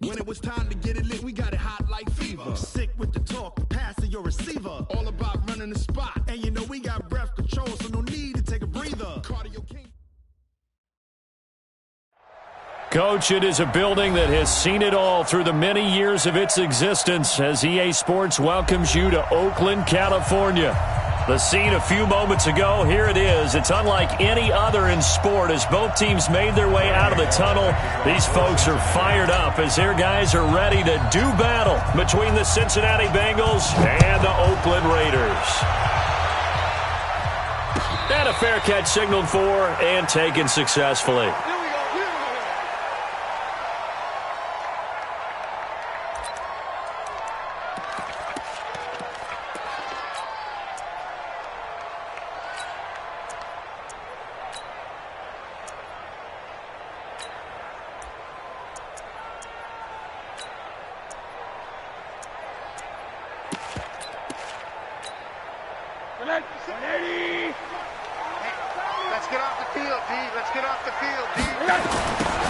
When it was time to get it lit, we got it hot like fever. Sick with the talk, passing your receiver. All about running the spot. And you know we got breath control, so no need to take a breather. Cardio king. Coach, it is a building that has seen it all through the many years of its existence as EA Sports welcomes you to Oakland, California. The scene a few moments ago, here it is. It's unlike any other in sport as both teams made their way out of the tunnel. These folks are fired up as their guys are ready to do battle between the Cincinnati Bengals and the Oakland Raiders. And a fair catch signaled for and taken successfully.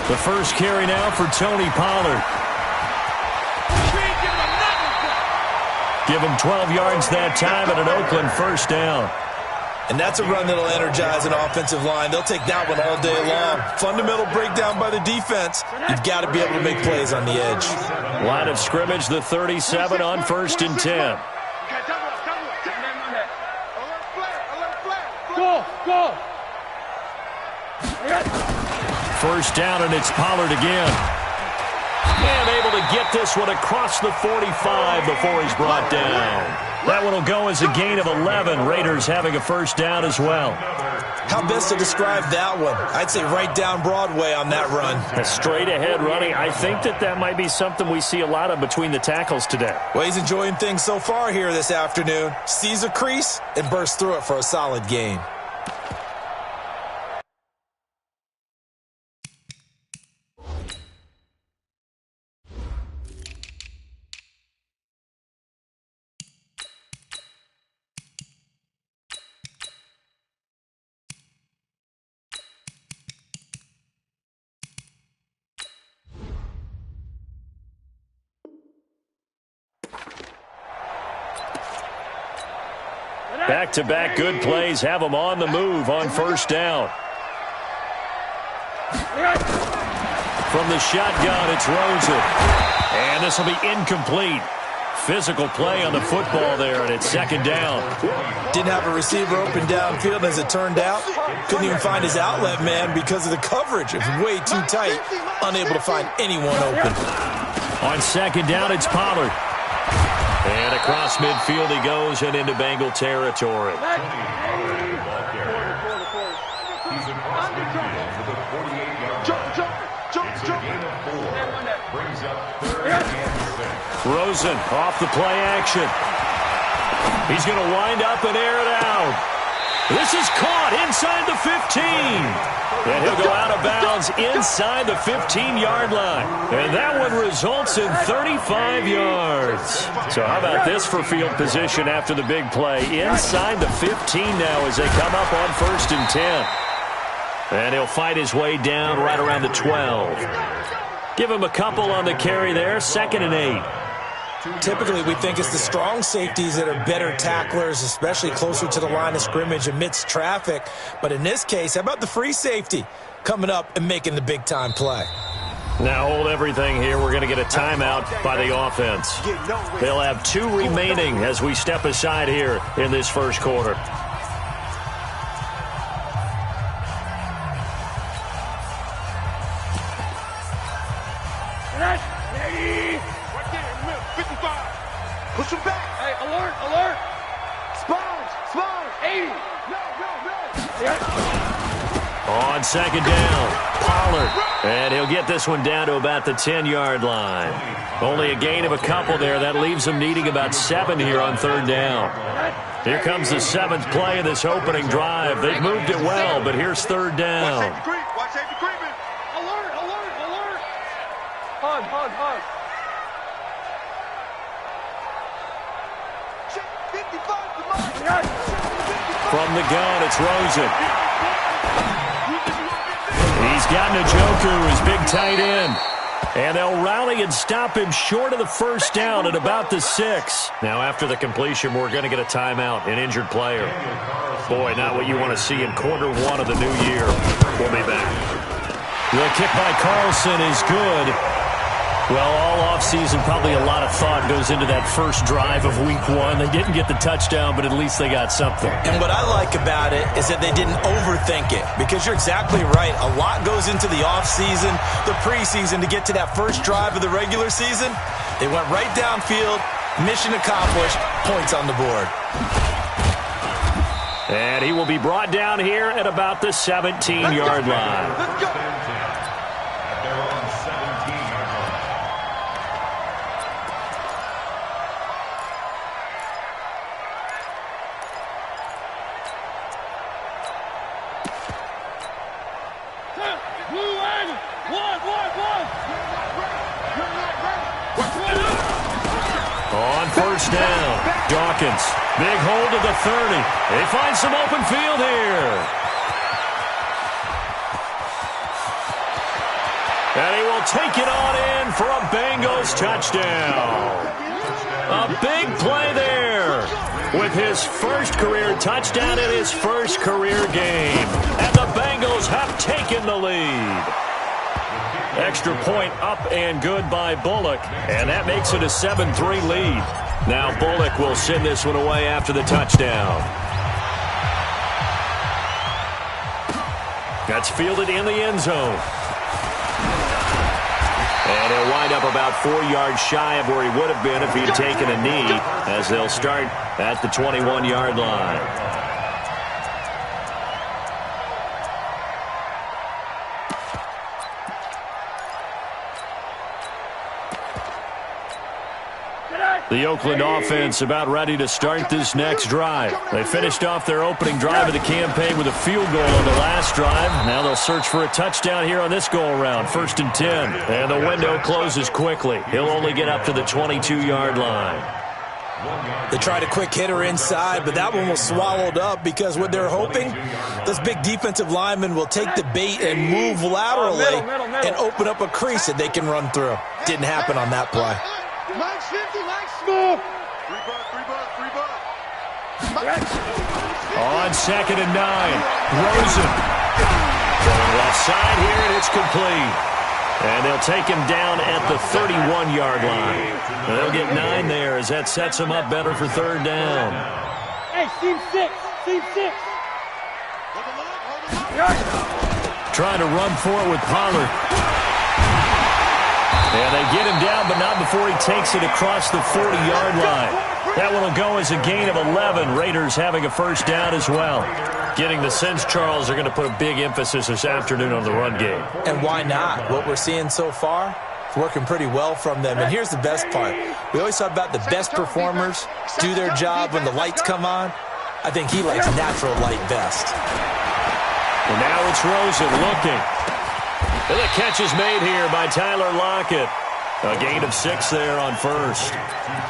The first carry now for Tony Pollard. Give him 12 yards that time and an Oakland first down. And that's a run that'll energize an offensive line. They'll take that one all day long. Fundamental breakdown by the defense. You've got to be able to make plays on the edge. Line of scrimmage, the 37 on 1st and 10. Go! First down, and it's Pollard again. And able to get this one across the 45 before he's brought down. That one will go as a gain of 11. Raiders having a first down as well. How best to describe that one? I'd say right down Broadway on that run. A straight ahead running. I think that might be something we see a lot of between the tackles today. Well, he's enjoying things so far here this afternoon. Sees a crease and bursts through it for a solid gain. Back-to-back good plays have them on the move on first down. From the shotgun, it's Rosen. And this will be incomplete. Physical play on the football there, and it's second down. Didn't have a receiver open downfield as it turned out. Couldn't even find his outlet man because of the coverage. It was way too tight. Unable to find anyone open. On second down, it's Pollard. And across midfield he goes and into Bengal territory. Rosen off the play action. He's going to wind up and air it out. This is caught inside the 15. And he'll go out of bounds inside the 15-yard line. And that one results in 35 yards. So how about this for field position after the big play? Inside the 15 now as they come up on 1st and 10. And he'll fight his way down right around the 12. Give him a couple on the carry there, 2nd and 8. Typically, we think it's the strong safeties that are better tacklers, especially closer to the line of scrimmage amidst traffic. But in this case, how about the free safety coming up and making the big-time play? Now hold everything here. We're going to get a timeout by the offense. They'll have 2 remaining as we step aside here in this first quarter. Push him back. Hey, alert. Sponge. 80. On second down, Pollard. And he'll get this one down to about the 10-yard line. Only a gain of a couple there. That leaves them needing about 7 here on 3rd down. Here comes the 7th play of this opening drive. They've moved it well, but here's 3rd down. Watch safety creeping. Alert. Hug. From the gun, it's Rosen. He's got Njoku, his big tight end. And they'll rally and stop him short of the first down at about the 6. Now, after the completion, we're going to get a timeout, an injured player. Boy, not what you want to see in quarter 1 of the new year. We'll be back. The kick by Carlson is good. Well, all offseason, probably a lot of thought goes into that first drive of week 1. They didn't get the touchdown, but at least they got something. And what I like about it is that they didn't overthink it, because you're exactly right. A lot goes into the offseason, the preseason, to get to that first drive of the regular season. They went right downfield, mission accomplished, points on the board. And he will be brought down here at about the 17-yard line. Let's go. On first down, Dawkins, big hold to the 30. They find some open field here. And he will take it on in for a Bengals touchdown. A big play there with his first career touchdown in his first career game. And the Bengals have taken the lead. Extra point up and good by Bullock, and that makes it a 7-3 lead. Now Bullock will send this one away after the touchdown. That's fielded in the end zone. And he'll wind up about 4 yards shy of where he would have been if he had taken a knee, as they'll start at the 21-yard line. The Oakland offense about ready to start this next drive. They finished off their opening drive of the campaign with a field goal on the last drive. Now they'll search for a touchdown here on this go-around, 1st and 10. And the window closes quickly. He'll only get up to the 22-yard line. They tried a quick hitter inside, but that one was swallowed up because what they're hoping, those big defensive linemen will take the bait and move laterally and open up a crease that they can run through. Didn't happen on that play. Max 50, Max smooth. On 2nd and 9, Rosen. Going left side here, and it's complete. And they'll take him down at the 31-yard line. They'll get 9 there as that sets him up better for 3rd down. Hey, team 6. Team 6. Trying to run for it with Pollard. And they get him down, but not before he takes it across the 40-yard line. That one will go as a gain of 11. Raiders having a first down as well. Getting the sense, Charles, they're going to put a big emphasis this afternoon on the run game. And why not? What we're seeing so far, it's working pretty well from them. And here's the best part. We always talk about the best performers do their job when the lights come on. I think he likes natural light best. And now it's Rosen looking. And the catch is made here by Tyler Lockett. A gain of 6 there on first.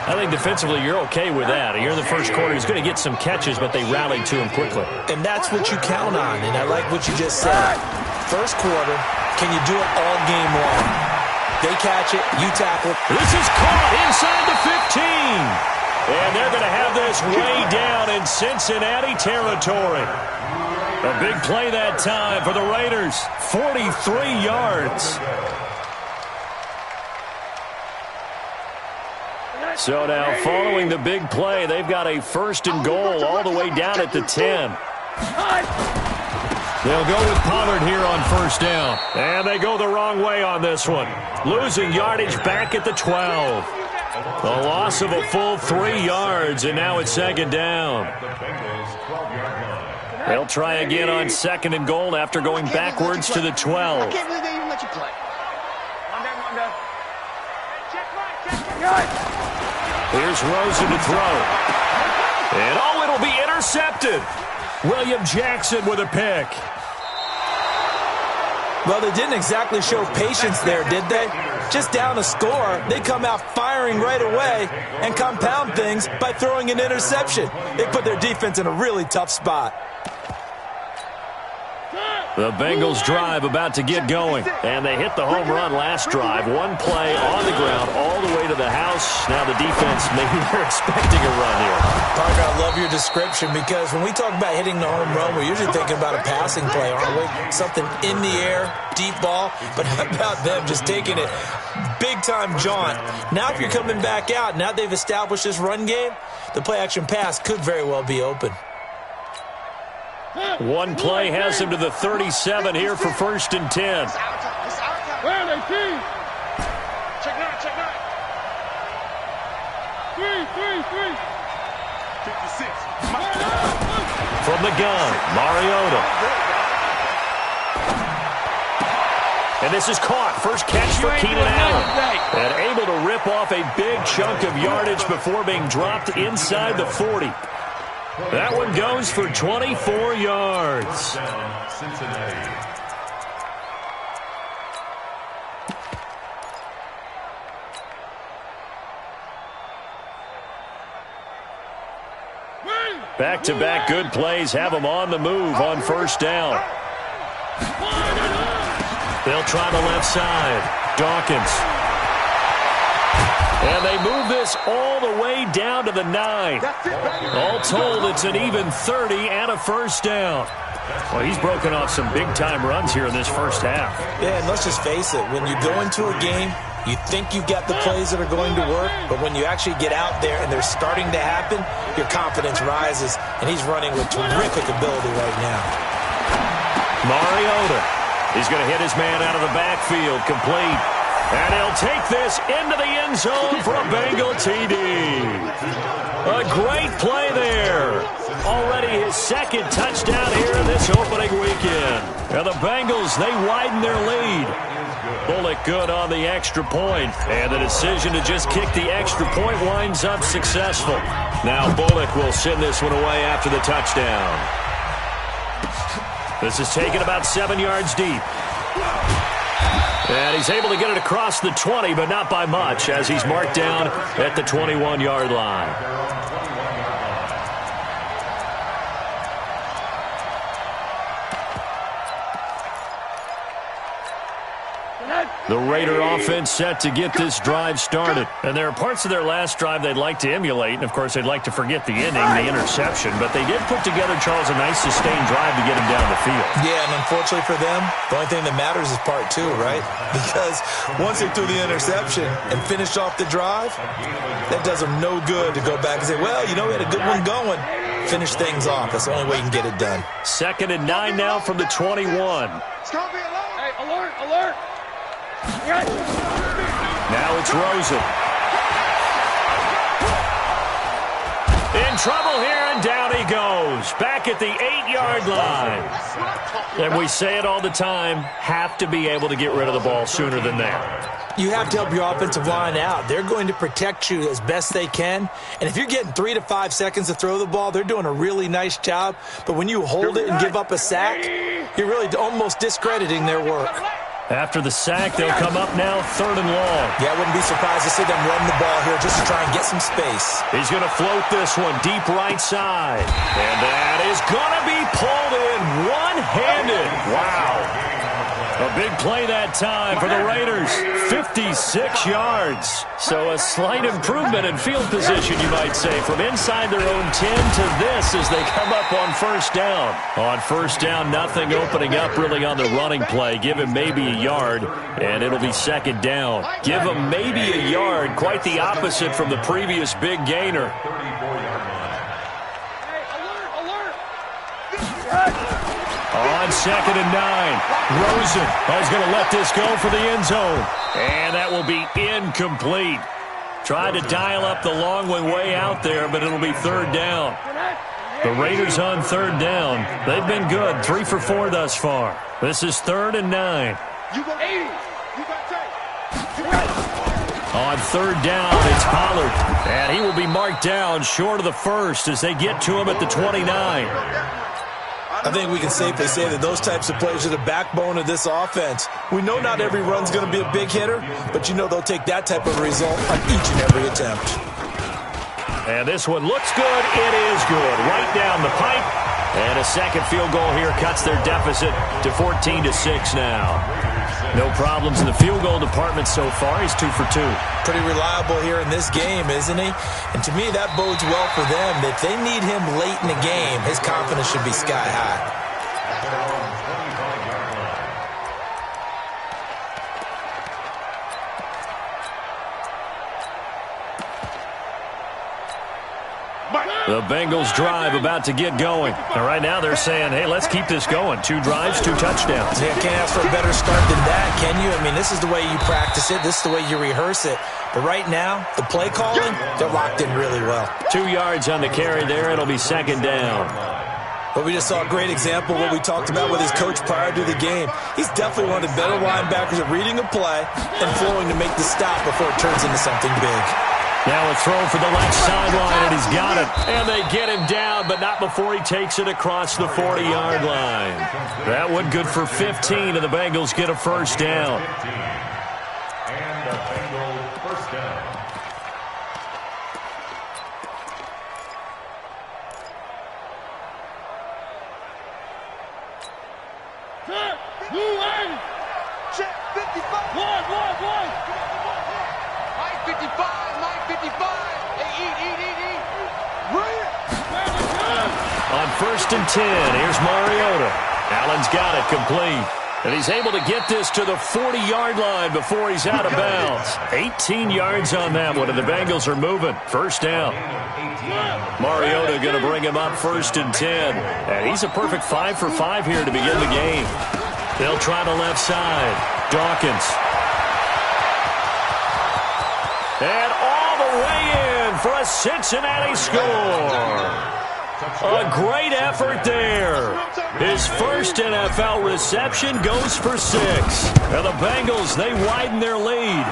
I think defensively you're okay with that. Here in the first quarter, he's going to get some catches, but they rallied to him quickly. And that's what you count on, and I like what you just said. First quarter, can you do it all game long? They catch it, you tackle it. This is caught inside the 15. And they're going to have this way down in Cincinnati territory. A big play that time for the Raiders. 43 yards. So now following the big play, they've got a 1st and goal all the way down at the 10. They'll go with Pollard here on 1st down. And they go the wrong way on this one. Losing yardage back at the 12. A loss of a full 3 yards, and now it's 2nd down. They'll try again on 2nd and goal after going backwards to the 12. I can't believe they even let you play. Here's Rosen to throw. And oh, it'll be intercepted. William Jackson with a pick. Well, they didn't exactly show patience there, did they? Just down a score, they come out firing right away and compound things by throwing an interception. They put their defense in a really tough spot. The Bengals drive about to get going. And they hit the home run last drive. One play on the ground all the way to the house. Now the defense, maybe they're expecting a run here. Parker, I love your description because when we talk about hitting the home run, we're usually thinking about a passing play, aren't we? Something in the air, deep ball. But how about them just taking it big-time jaunt? Now if you're coming back out, now they've established this run game, the play-action pass could very well be open. One play has him to the 37 here for 1st and 10. Where are they, team? Check nine, check nine. Three. 56. From the gun, Mariota. And this is caught. First catch for Keenan Allen. And able to rip off a big chunk of yardage before being dropped inside the 40. That one goes for 24 yards. Back-to-back good plays have them on the move on 1st down. They'll try the left side. Dawkins. And they move this all the way down to the 9. All told, it's an even 30 and a 1st down. Well, he's broken off some big-time runs here in this first half. Yeah, and let's just face it. When you go into a game, you think you've got the plays that are going to work, but when you actually get out there and they're starting to happen, your confidence rises, and he's running with terrific ability right now. Mariota. He's going to hit his man out of the backfield, complete. And he'll take this into the end zone for a Bengal TD. A great play there. Already his 2nd touchdown here in this opening weekend. And the Bengals, they widen their lead. Bullock good on the extra point. And the decision to just kick the extra point winds up successful. Now Bullock will send this one away after the touchdown. This is taken about 7 yards deep. And he's able to get it across the 20, but not by much, as he's marked down at the 21-yard line. The Raider offense set to get this drive started. And there are parts of their last drive they'd like to emulate. And, of course, they'd like to forget the ending, the interception. But they did put together, Charles, a nice sustained drive to get him down the field. Yeah, and unfortunately for them, the only thing that matters is part 2, right? Because once they threw the interception and finished off the drive, that does them no good to go back and say, well, you know, we had a good one going. Finish things off. That's the only way you can get it done. 2nd and 9 now from the 21. It's going to be alert. Hey, alert. Now it's Rosen. In trouble here, and down he goes. Back at the 8-yard line. And we say it all the time, have to be able to get rid of the ball sooner than that. You have to help your offensive line out. They're going to protect you as best they can. And if you're getting 3 to 5 seconds to throw the ball, they're doing a really nice job. But when you hold it and give up a sack, you're really almost discrediting their work. After the sack, they'll come up now 3rd and long. Yeah, I wouldn't be surprised to see them run the ball here just to try and get some space. He's going to float this one deep right side. And that is going to be pulled in one-handed. Wow. A big play that time for the Raiders. 56 yards. So a slight improvement in field position, you might say, from inside their own 10 to this as they come up on 1st down. On 1st down, nothing opening up really on the running play. Give him maybe a yard, and it'll be 2nd down. Give him maybe a yard. Quite the opposite from the previous big gainer. On 2nd and 9, Rosen is going to let this go for the end zone. And that will be incomplete. Tried to dial up the long one way out there, but it'll be 3rd down. The Raiders on 3rd down. They've been good, 3 for 4 thus far. This is 3rd and 9. On 3rd down, it's Pollard. And he will be marked down short of the 1st as they get to him at the 29. I think we can safely say that those types of plays are the backbone of this offense. We know not every run's going to be a big hitter, but you know they'll take that type of result on each and every attempt. And this one looks good. It is good. Right down the pipe. And a second field goal here cuts their deficit to 14-6 now. No problems in the field goal department so far. He's 2 for 2. Pretty reliable here in this game, isn't he? And to me, that bodes well for them. If they need him late in the game, his confidence should be sky high. The Bengals drive about to get going. And right now they're saying, hey, let's keep this going. 2 drives, 2 touchdowns. Yeah, can't ask for a better start than that, can you? I mean, this is the way you practice it. This is the way you rehearse it. But right now, the play calling, they're locked in really well. 2 yards on the carry there. It'll be second down. But we just saw a great example of what we talked about with his coach prior to the game. He's definitely one of the better linebackers at reading a play and flowing to make the stop before it turns into something big. Now a throw for the left sideline, and he's got it. And they get him down, but not before he takes it across the 40-yard line. That one good for 15, and the Bengals get a first down. And the Bengals first down. Check 55. One. 55. 55. Hey, eat. On first and 10, here's Mariota. Allen's got it complete. And he's able to get this to the 40-yard line before he's out of bounds. 18 yards on that one, and the Bengals are moving. First down. Mariota going to bring him up first and 10. And he's a perfect 5 for 5 here to begin the game. They'll try the left side. Dawkins. And all the way in for a Cincinnati score. A great effort there. His first NFL reception goes for 6. And the Bengals, they widen their lead.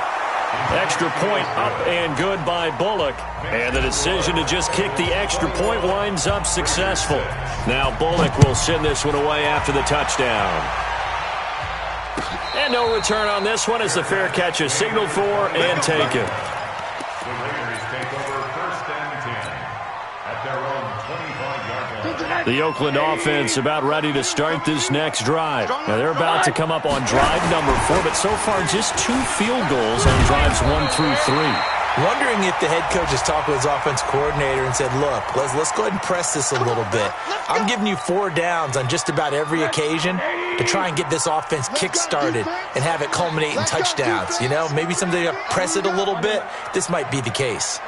Extra point up and good by Bullock. And the decision to just kick the extra point winds up successful. Now Bullock will send this one away after the touchdown. And no return on this one as the fair catch is signaled for and taken. The Oakland offense about ready to start this next drive. Now they're about to come up on drive number 4, but so far just 2 field goals on drives 1 through 3. Wondering if the head coach has talked with his offense coordinator and said, look, let's go ahead and press this a little bit. I'm giving you 4 downs on just about every occasion to try and get this offense kick-started and have it culminate in touchdowns. You know, maybe something to press it a little bit. This might be the case.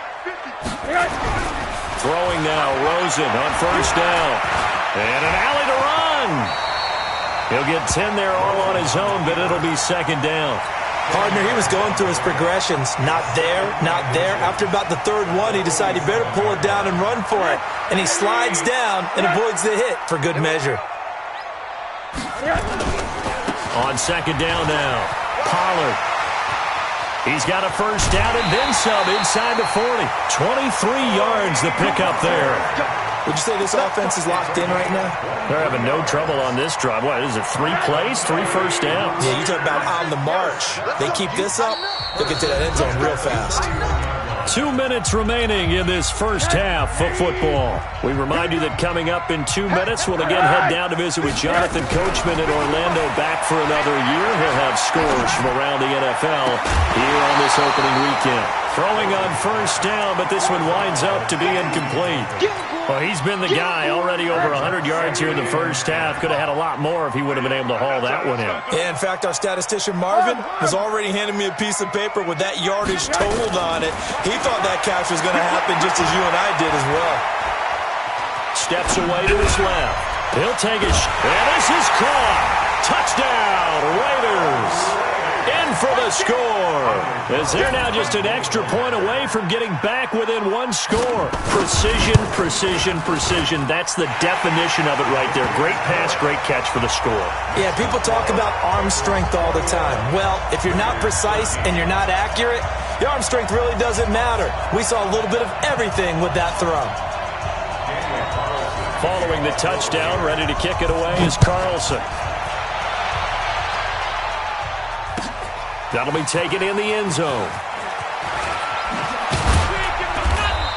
Throwing now, Rosen on first down. And an alley to run. He'll get 10 there all on his own, but it'll be second down. Partner, he was going through his progressions. Not there, not there. After about the 3rd one, he decided he better pull it down and run for it. And he slides down and avoids the hit for good measure. On second down now, Pollard. He's got a first down and then some inside the 40. 23 yards the pickup there. Would you say this offense is locked in right now? They're having no trouble on this drive. What is it, 3 plays, 3 first downs? Yeah, you talk about on the march. They keep this up, they'll get to that end zone real fast. 2 minutes remaining in this first half of football. We remind you that coming up in 2 minutes, we'll again head down to visit with Jonathan Coachman in Orlando, back for another year. He'll have scores from around the NFL here on this opening weekend. Throwing on first down, but this one winds up to be incomplete. Well, he's been the guy, already over 100 yards here in the first half. Could have had a lot more if he would have been able to haul that one in. Yeah, in fact, our statistician Marvin was already handing me a piece of paper with that yardage totaled on it. He thought that catch was going to happen just as you and I did as well. Steps away to his left. He'll take it, and this is caught. Touchdown, Raiders. In for the score. As they're now just an extra point away from getting back within 1 score. Precision, precision, precision. That's the definition of it right there. Great pass, great catch for the score. Yeah, people talk about arm strength all the time. Well, if you're not precise and you're not accurate, your arm strength really doesn't matter. We saw a little bit of everything with that throw. Following the touchdown, ready to kick it away is Carlson. That'll be taken in the end zone.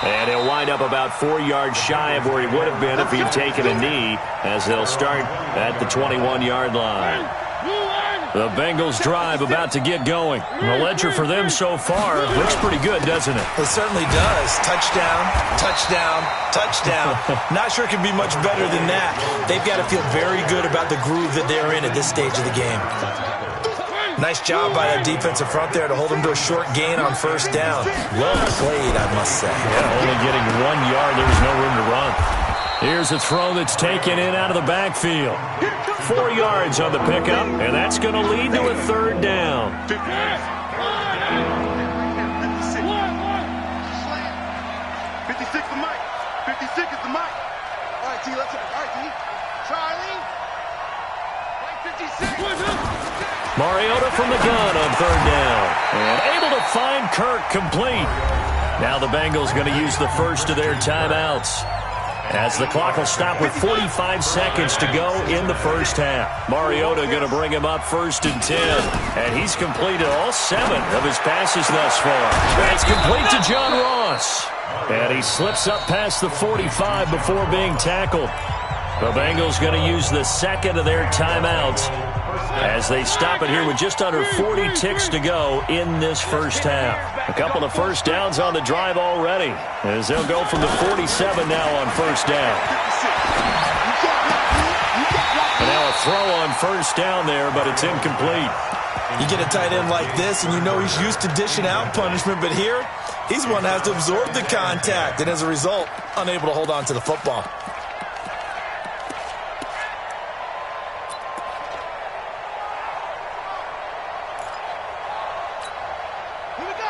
And he'll wind up about 4 yards shy of where he would have been if he'd taken a knee, as they'll start at the 21-yard line. The Bengals drive about to get going. The ledger for them so far looks pretty good, doesn't it? It certainly does. Touchdown, touchdown, touchdown. Not sure it can be much better than that. They've got to feel very good about the groove that they're in at this stage of the game. Nice job by that defensive front there to hold them to a short gain on first down. Well played, I must say. Yeah, only getting 1 yard. There was no room to run. Here's a throw that's taken in out of the backfield. 4 yards on the pickup, and that's going to lead to a third down. 56 the mic. 56 is the mic. All right, T, let's go. All right, T. Charlie. Right, 56. Mariota from the gun on third down. And able to find Kirk complete. Now the Bengals going to use the first of their timeouts, as the clock will stop with 45 seconds to go in the first half. Mariota going to bring him up 1st and 10. And he's completed all 7 of his passes thus far. That's complete to John Ross. And he slips up past the 45 before being tackled. The Bengals going to use the second of their timeouts, as they stop it here with just under 40 ticks to go in this first half. A couple of first downs on the drive already, as they'll go from the 47 now on first down. And now a throw on first down there, but it's incomplete. You get a tight end like this, and you know he's used to dishing out punishment, but here, he's one that has to absorb the contact, and as a result, unable to hold on to the football.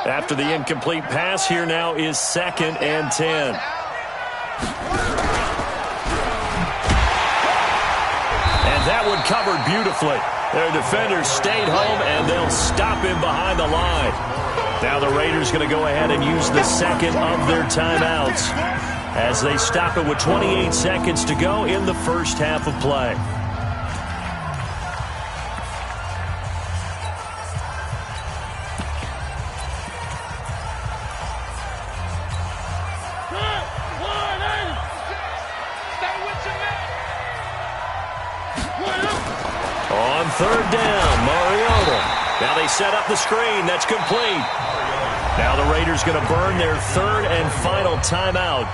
After the incomplete pass, here now is 2nd and 10. And that one covered beautifully. Their defenders stayed home, and they'll stop him behind the line. Now the Raiders going to go ahead and use the second of their timeouts, as they stop it with 28 seconds to go in the first half of play. On third down, Mariota. Now they set up the screen. That's complete. Now the Raiders going to burn their third and final timeout,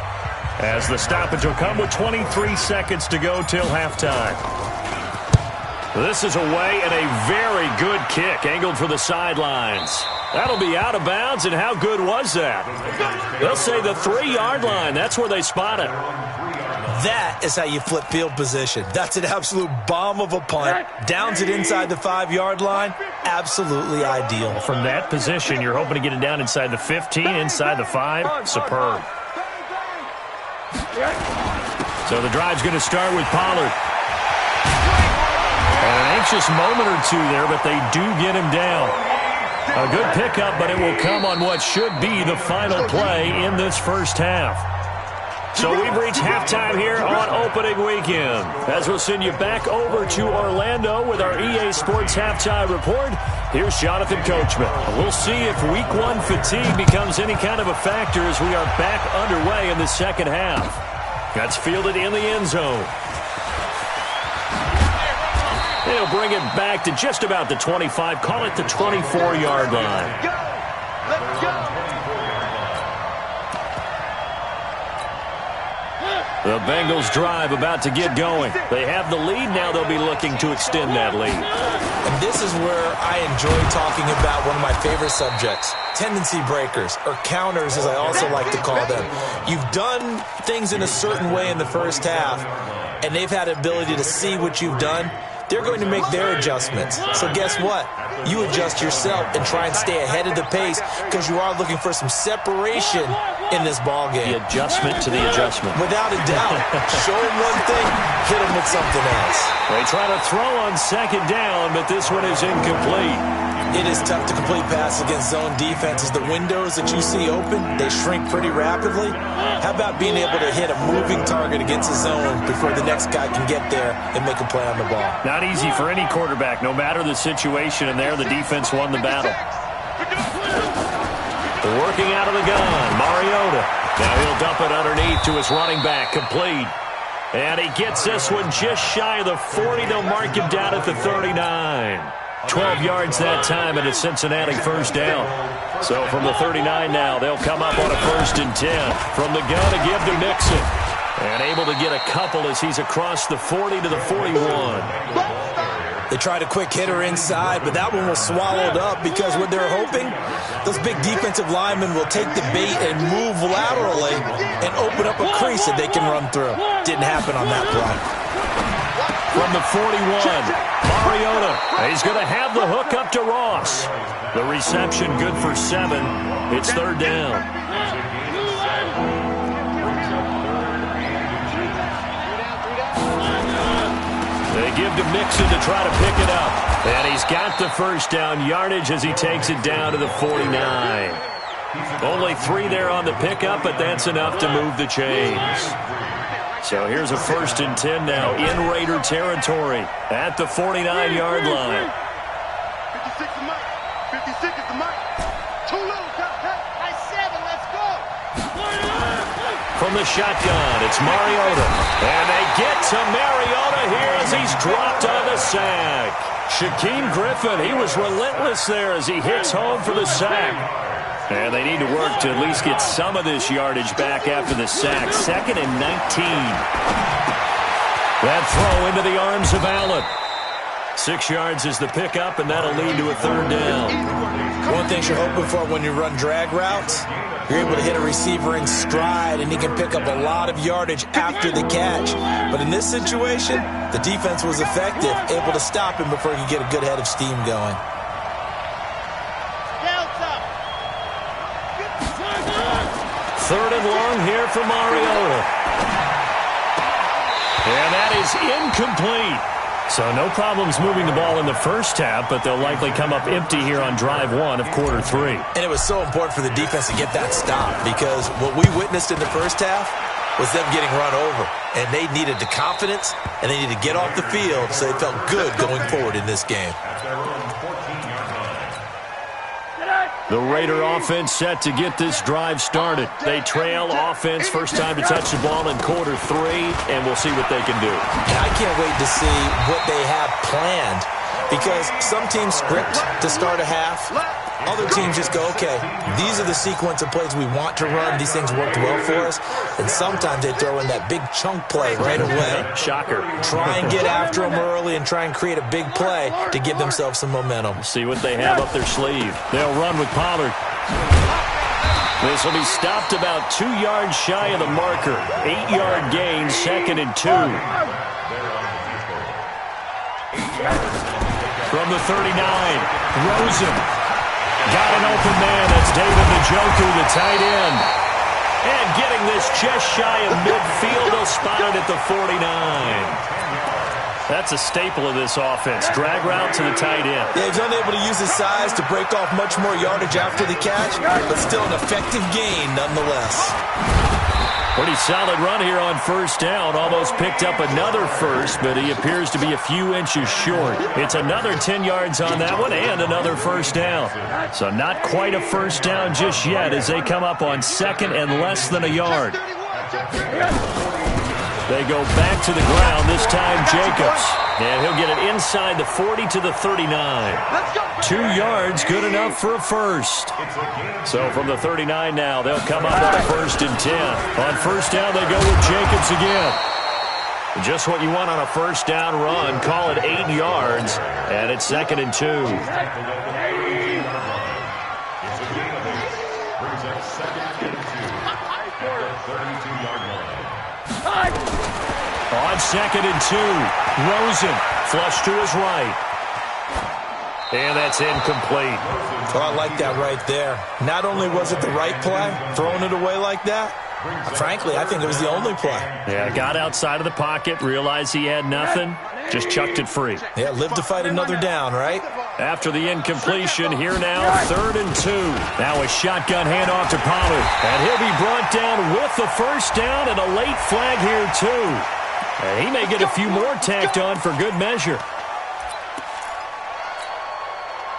as the stoppage will come with 23 seconds to go till halftime. This is away, and a very good kick angled for the sidelines. That'll be out of bounds, and how good was that? They'll say the 3-yard line. That's where they spot it. That is how you flip field position. That's an absolute bomb of a punt. Downs it inside the 5-yard line. Absolutely ideal. From that position, you're hoping to get it down inside the 15, inside the 5. Superb. So the drive's going to start with Pollard. An anxious moment or two there, but they do get him down. A good pickup, but it will come on what should be the final play in this first half. So we've reached halftime here on opening weekend, as we'll send you back over to Orlando with our EA Sports Halftime Report. Here's Jonathan Coachman. We'll see if Week 1 fatigue becomes any kind of a factor as we are back underway in the second half. That's fielded in the end zone. They'll bring it back to just about the 25, call it the 24-yard line. Let's go. The Bengals drive about to get going. They have the lead. Now they'll be looking to extend that lead. And this is where I enjoy talking about one of my favorite subjects, tendency breakers, or counters as I also like to call them. You've done things in a certain way in the first half, and they've had the ability to see what you've done. They're going to make their adjustments. So guess what? You adjust yourself and try and stay ahead of the pace, because you are looking for some separation in this ball game. The adjustment to the adjustment. Without a doubt. Show them one thing, hit them with something else. They try to throw on second down, but this one is incomplete. It is tough to complete passes against zone defenses. The windows that you see open, they shrink pretty rapidly. How about being able to hit a moving target against a zone before the next guy can get there and make a play on the ball? Not easy for any quarterback, no matter the situation, and there the defense won the battle. Working out of the gun, Mariota Now he'll dump it underneath to his running back, complete. And he gets this one just shy of the 40. They'll mark him down at the 39. 12 yards that time, and a Cincinnati first down. So from the 39 now, they'll come up on a 1st and 10. From the gun to give to Mixon. And able to get a couple as he's across the 40 to the 41. They tried a quick hitter inside, but that one was swallowed up because what they're hoping, those big defensive linemen will take the bait and move laterally and open up a crease that they can run through. Didn't happen on that play. From the 41, Mariota. He's going to have the hook up to Ross. The reception good for 7. It's 3rd down. They give to Mixon to try to pick it up. And he's got the first down yardage as he takes it down to the 49. Only 3 there on the pickup, but that's enough to move the chains. So here's a 1st and 10 now in Raider territory at the 49-yard line. 56 is Mike. 56 is the Mike. Too little. Nice 7. Let's go. From the shotgun, it's Mariota. And they get to Mariota here as he's dropped on the sack. Shaquem Griffin, he was relentless there as he hits home for the sack. And they need to work to at least get some of this yardage back after the sack. 2nd and 19. That throw into the arms of Allen. 6 yards is the pickup, and that'll lead to a 3rd down. One thing you're hoping for when you run drag routes, you're able to hit a receiver in stride, and he can pick up a lot of yardage after the catch. But in this situation, the defense was effective, able to stop him before he could get a good head of steam going. 3rd and long here for Mariota. And that is incomplete. So no problems moving the ball in the first half, but they'll likely come up empty here on drive 1 of quarter 3. And it was so important for the defense to get that stop because what we witnessed in the first half was them getting run over. And they needed the confidence, and they needed to get off the field so they felt good going forward in this game. The Raider offense set to get this drive started. They trail offense, first time to touch the ball in quarter 3, and we'll see what they can do. And I can't wait to see what they have planned because some teams script to start a half. Other teams just go, okay, these are the sequence of plays we want to run. These things worked well for us. And sometimes they throw in that big chunk play right away. Shocker. Try and get after them early and try and create a big play to give themselves some momentum. See what they have up their sleeve. They'll run with Pollard. This will be stopped about 2 yards shy of the marker. 8-yard gain, 2nd and 2. From the 39, Rosen. Got an open man. That's David Njoku, the tight end. And getting this just shy of midfield. They'll spot it at the 49. That's a staple of this offense. Drag route to the tight end. Yeah, he's unable to use his size to break off much more yardage after the catch, but still an effective gain nonetheless. Pretty solid run here on first down. Almost picked up another first, but he appears to be a few inches short. It's another 10 yards on that one and another first down. So not quite a first down just yet as they come up on 2nd and less than a yard. They go back to the ground, this time Jacobs. And he'll get it inside the 40 to the 39. 2 yards, good enough for a first. So from the 39 now, they'll come up on a 1st and 10. On first down, they go with Jacobs again. Just what you want on a first down run. Call it 8 yards, and it's 2nd and 2. On 2nd and 2, Rosen flush to his right. And that's incomplete. Oh, I like that right there. Not only was it the right play, throwing it away like that, frankly, I think it was the only play. Yeah, got outside of the pocket, realized he had nothing, just chucked it free. Yeah, live to fight another down, right? After the incompletion, here now, 3rd and 2. Now a shotgun handoff to Pollard. And he'll be brought down with the first down and a late flag here, too. And he may get a few more tacked on for good measure.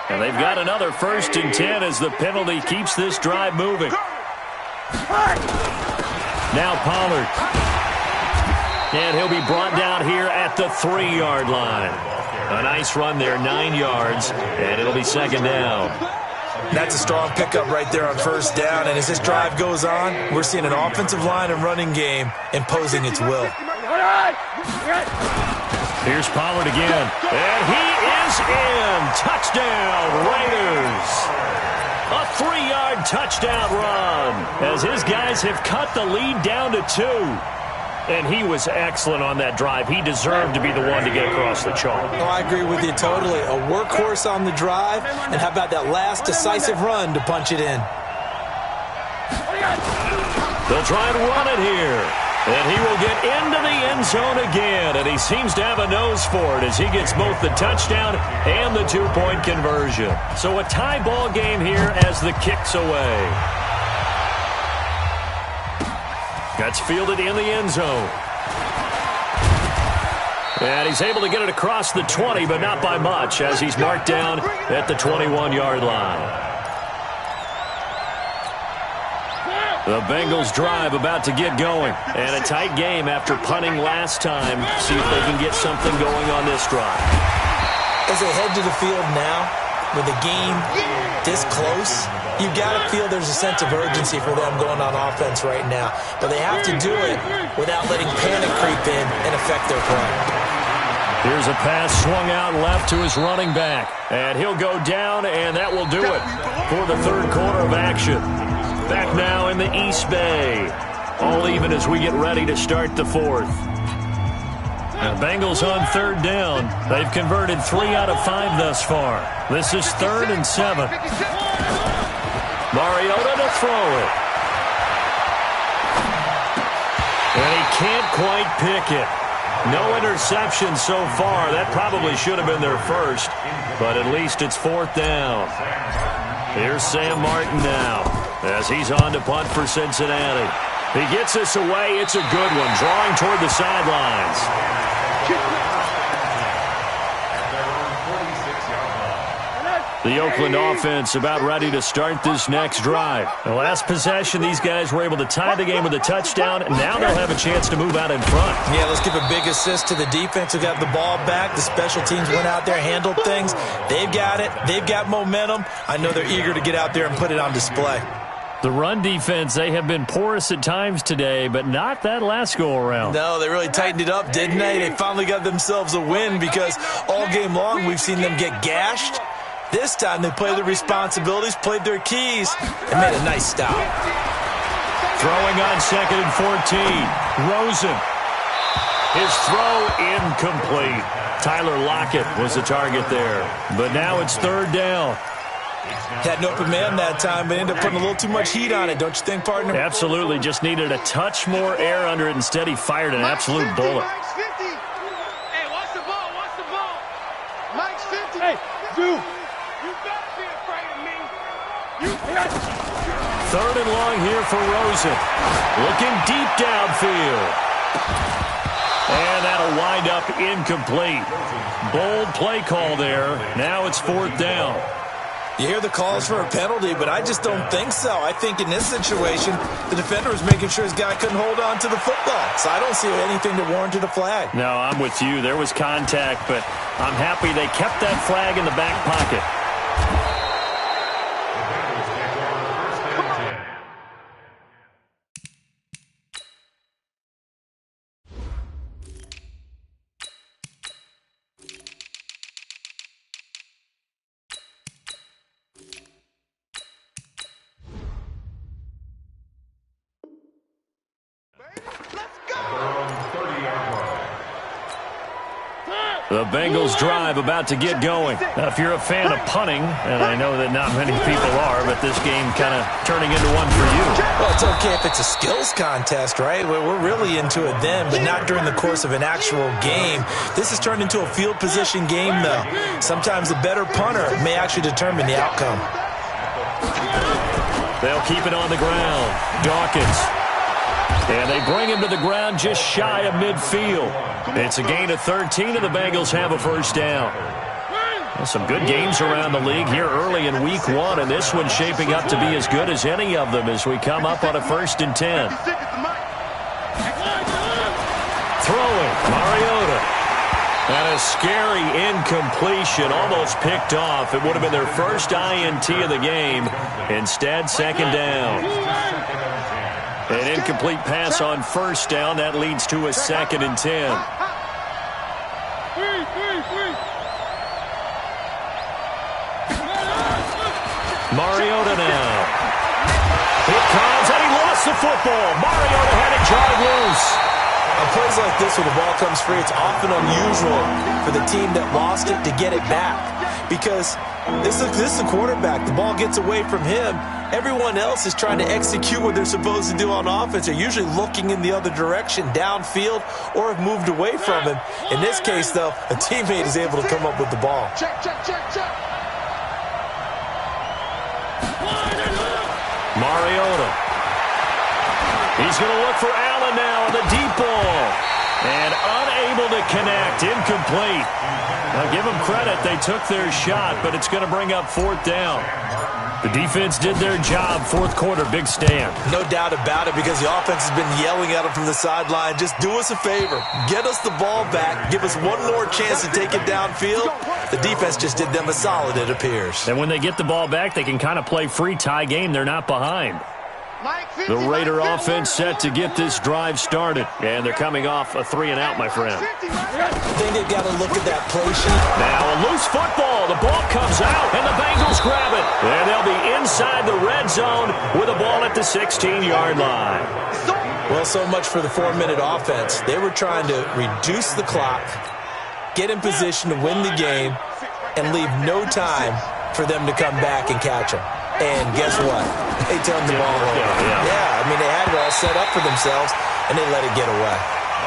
And they've got another 1st and 10 as the penalty keeps this drive moving. Now Pollard. And he'll be brought down here at the 3-yard line. A nice run there, 9 yards, and it'll be second down. That's a strong pickup right there on first down, and as this drive goes on, we're seeing an offensive line and running game imposing its will. Here's Pollard again, and he is in. Touchdown, Raiders. A 3-yard touchdown run as his guys have cut the lead down to 2. And he was excellent on that drive. He deserved to be the one to get across the chalk. Oh, I agree with you totally. A workhorse on the drive, and how about that last decisive run to punch it in? They'll try and run it here. And he will get into the end zone again. And he seems to have a nose for it as he gets both the touchdown and the 2-point conversion. So a tie ball game here as the kick's away. That's fielded in the end zone. And he's able to get it across the 20, but not by much, as he's marked down at the 21-yard line. The Bengals drive about to get going. And a tight game after punting last time. See if they can get something going on this drive. As they head to the field now, with the game this close, you've got to feel there's a sense of urgency for them going on offense right now. But they have to do it without letting panic creep in and affect their play. Here's a pass swung out left to his running back. And he'll go down, and that will do it for the third quarter of action. Back now in the East Bay. All even as we get ready to start the fourth. The Bengals on third down. They've converted 3 out of 5 thus far. This is 3rd and 7. Mariota to throw it. And he can't quite pick it. No interception so far. That probably should have been their first. But at least it's 4th down. Here's Sam Martin now as he's on to punt for Cincinnati. He gets this away. It's a good one. Drawing toward the sidelines. The Oakland offense about ready to start this next drive. The last possession, these guys were able to tie the game with a touchdown, and now they'll have a chance to move out in front. Yeah, let's give a big assist to the defense who got the ball back. The special teams went out there, handled things. They've got it. They've got momentum. I know they're eager to get out there and put it on display. The run defense, they have been porous at times today, but not that last go-around. No, they really tightened it up, didn't they? They finally got themselves a win because all game long we've seen them get gashed. This time they played their responsibilities, played their keys, and made a nice stop. Throwing on 2nd and 14. Rosen. His throw incomplete. Tyler Lockett was the target there. But now it's 3rd down. Had an open man that time, but ended up putting a little too much heat on it, don't you think, partner? Absolutely. Just needed a touch more air under it. Instead, he fired an absolute bullet. Mike's 50. Hey, watch the ball. Watch the ball. Mike's 50. Hey, dude. You better be afraid of me. You 3rd and long here for Rosen. Looking deep downfield. And that'll wind up incomplete. Bold play call there. Now it's 4th down. You hear the calls for a penalty, but I just don't think so. I think in this situation, the defender was making sure his guy couldn't hold on to the football. So I don't see anything to warrant a flag. No, I'm with you. There was contact, but I'm happy they kept that flag in the back pocket. The Bengals drive about to get going. Now, if you're a fan of punting, and I know that not many people are, but this game kind of turning into one for you. Well, it's okay if it's a skills contest, right? We're really into it then, but not during the course of an actual game. This has turned into a field position game, though. Sometimes the better punter may actually determine the outcome. They'll keep it on the ground. Dawkins. And they bring him to the ground just shy of midfield. It's a gain of 13, and the Bengals have a first down. Well, some good games around the league here early in week 1, and this one's shaping up to be as good as any of them as we come up on a 1st and 10. throwing, Mariota. And a scary incompletion, almost picked off. It would have been their first INT of the game. Instead, second down. An incomplete pass on first down. That leads to a 2nd and 10. Mariota now. Here comes, and he lost the football. Mariota had it drive loose. On plays like this where the ball comes free, it's often unusual for the team that lost it to get it back. Because this is the quarterback. The ball gets away from him. Everyone else is trying to execute what they're supposed to do on offense. They're usually looking in the other direction, downfield, or have moved away from him. In this case, though, a teammate is able to come up with the ball. Check. Mariota. He's going to look for Allen now on the deep ball. And unable to connect. Incomplete. Now, give them credit. They took their shot, but it's going to bring up 4th down. The defense did their job. 4th quarter, big stand. No doubt about it, because the offense has been yelling at them from the sideline. Just do us a favor. Get us the ball back. Give us one more chance to take it downfield. The defense just did them a solid, it appears. And when they get the ball back, they can kind of play free tie game. They're not behind. The Raider offense set to get this drive started. And they're coming off a 3-and-out, my friend. I think they've got to look at that play sheet. Now a loose football. The ball comes out, and the Bengals grab it. And they'll be inside the red zone with a ball at the 16-yard line. Well, so much for the 4-minute offense. They were trying to reduce the clock, get in position to win the game, and leave no time for them to come back and catch them. And guess what? They turned the ball over. Yeah, I mean, they had it all set up for themselves, and they let it get away.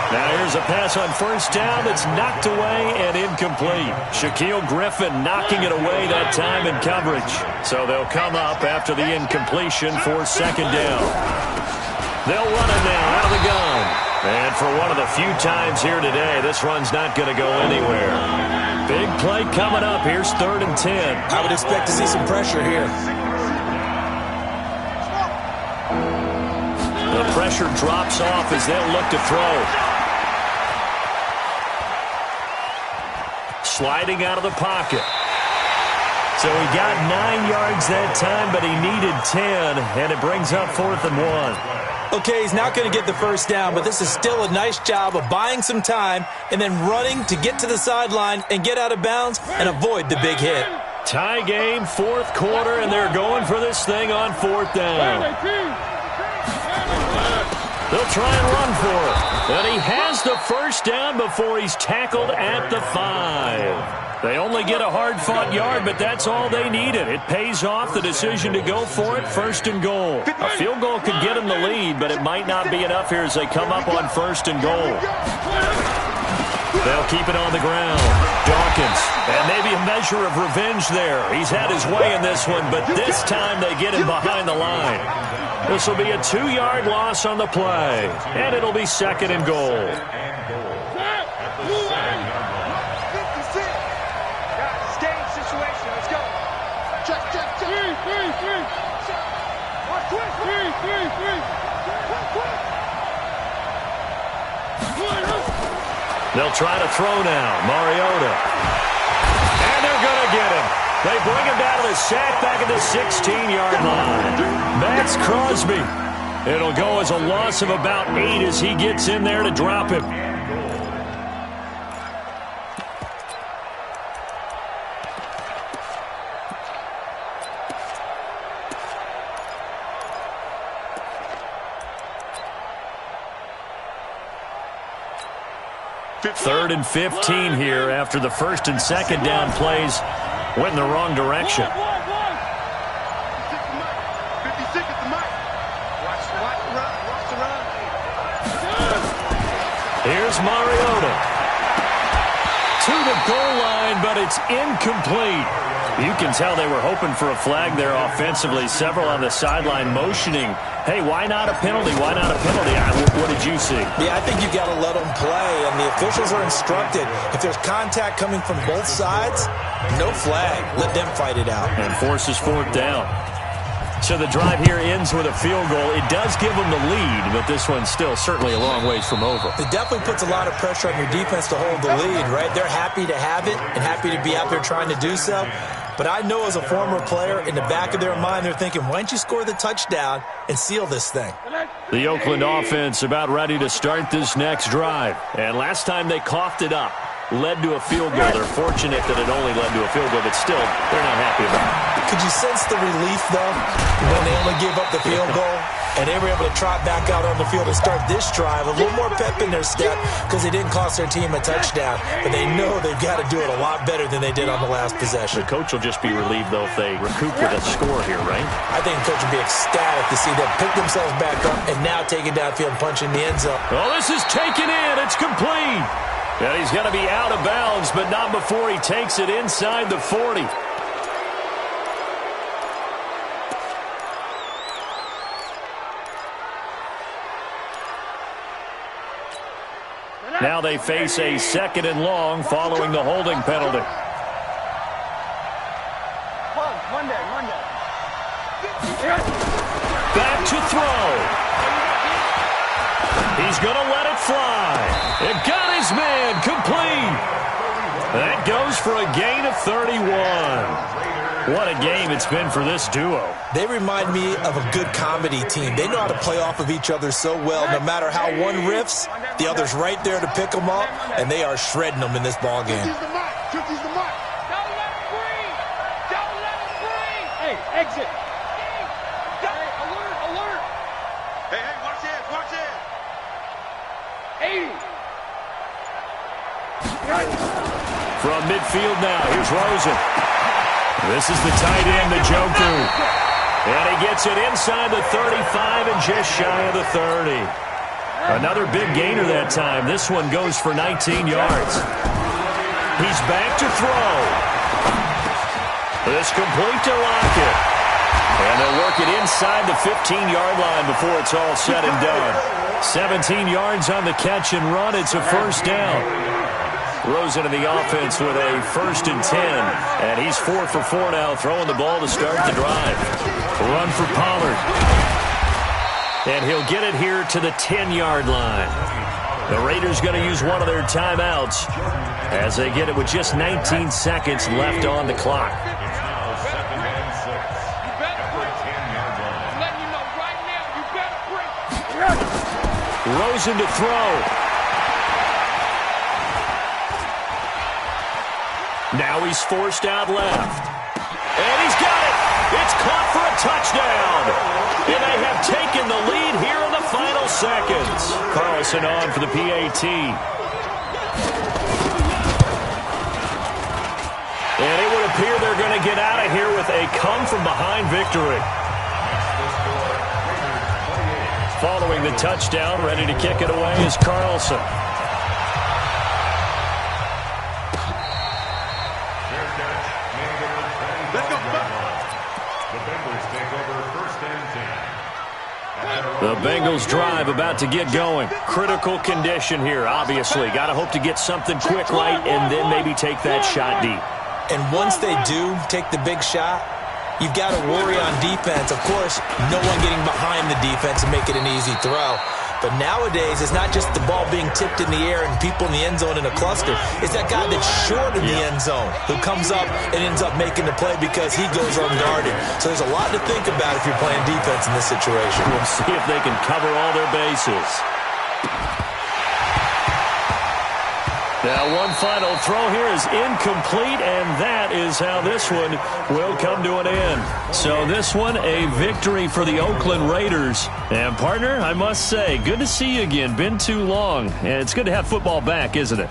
Now here's a pass on first down that's knocked away and incomplete. Shaquille Griffin knocking it away that time in coverage. So they'll come up after the incompletion for 2nd down. They'll run it now out of the gun. And for one of the few times here today, this run's not going to go anywhere. Big play coming up. Here's 3rd and 10. I would expect to see some pressure here. The pressure drops off as they'll look to throw. Sliding out of the pocket. So he got 9 yards that time, but he needed 10, and it brings up 4th and 1. Okay, he's not going to get the first down, but this is still a nice job of buying some time and then running to get to the sideline and get out of bounds and avoid the big hit. Tie game, 4th quarter, and they're going for this thing on 4th down. They'll try and run for it. And he has the first down before he's tackled at the 5. They only get a hard-fought yard, but that's all they needed. It pays off the decision to go for it, 1st and goal. A field goal could get them the lead, but it might not be enough here as they come up on 1st and goal. They'll keep it on the ground. Dawkins, and maybe a measure of revenge there. He's had his way in this one, but this time they get him behind the line. This will be a 2-yard loss on the play, and it'll be 2nd and goal. They'll try to throw now. Mariota. And they're going to get him. They bring him down to the sack back at the 16-yard line. Max Crosby. It'll go as a loss of about 8 as he gets in there to drop him. Third and 15 here after the 1st and 2nd down plays went in the wrong direction. Here's Mariota. To the goal line, but it's incomplete. You can tell they were hoping for a flag there offensively. Several on the sideline motioning, hey, why not a penalty? Why not a penalty? What did you see? Yeah, I think you got to let them play, and the officials are instructed. If there's contact coming from both sides, no flag. Let them fight it out. And forces 4th down. So the drive here ends with a field goal. It does give them the lead, but this one's still certainly a long ways from over. It definitely puts a lot of pressure on your defense to hold the lead, right? They're happy to have it and happy to be out there trying to do so. But I know as a former player, in the back of their mind, they're thinking, why don't you score the touchdown and seal this thing? The Oakland offense about ready to start this next drive. And last time they coughed it up, led to a field goal. They're fortunate that it only led to a field goal, but still, they're not happy about it. Could you sense the relief, though, when they only gave up the field goal and they were able to trot back out on the field and start this drive? A little more pep in their step because they didn't cost their team a touchdown, but they know they've got to do it a lot better than they did on the last possession. The coach will just be relieved, though, if they recoup with a score here, right? I think the coach will be ecstatic to see them pick themselves back up and now take it downfield and punch in the end zone. Oh, this is taken in. It's complete. And he's going to be out of bounds, but not before he takes it inside the 40. Now they face a 2nd and long following the holding penalty. Back to throw. He's going to let it fly. It got his man complete. That goes for a gain of 31. What a game it's been for this duo. They remind me of a good comedy team. They know how to play off of each other so well. No matter how one riffs, the other's right there to pick them up, and they are shredding them in this ball game. Don't let him breathe. Don't let him breathe. Hey, exit. Hey, alert. Hey, watch this. 80. From midfield now, here's Rosen. This is the tight end, Njoku. And he gets it inside the 35 and just shy of the 30. Another big gainer that time. This one goes for 19 yards. He's back to throw. This complete to Lockett. And they'll work it inside the 15-yard line before it's all said and done. 17 yards on the catch and run. It's a first down. Rosen in the offense with a 1st and 10. And he's 4 for 4 now, throwing the ball to start the drive. Run for Pollard. And he'll get it here to the 10-yard line. The Raiders going to use one of their timeouts as they get it with just 19 seconds left on the clock. Rosen to throw. Now he's forced out left. And he's got it. It's caught for a touchdown. And they have taken the lead here in the final seconds. Carlson on for the PAT. And it would appear they're going to get out of here with a come-from-behind victory. Following the touchdown, ready to kick it away is Carlson. The Bengals drive about to get going. Critical condition here, obviously. Got to hope to get something quick right and then maybe take that shot deep. And once they do take the big shot, you've got to worry on defense. Of course, no one getting behind the defense and make it an easy throw. But nowadays, it's not just the ball being tipped in the air and people in the end zone in a cluster. It's that guy that's short in the end zone who comes up and ends up making the play because he goes unguarded. So there's a lot to think about if you're playing defense in this situation. We'll see if they can cover all their bases. Now, one final throw here is incomplete, and that is how this one will come to an end. So this one, a victory for the Oakland Raiders. And, partner, I must say, good to see you again. Been too long. And it's good to have football back, isn't it?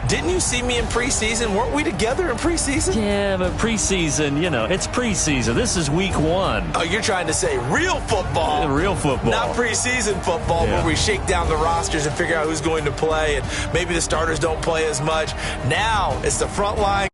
Didn't you see me in preseason? Weren't we together in preseason? Yeah, but preseason, you know, it's preseason. This is week 1. Oh, you're trying to say real football. Real football. Not preseason football where we shake down the rosters and figure out who's going to play and maybe the starters don't play as much. Now it's the front line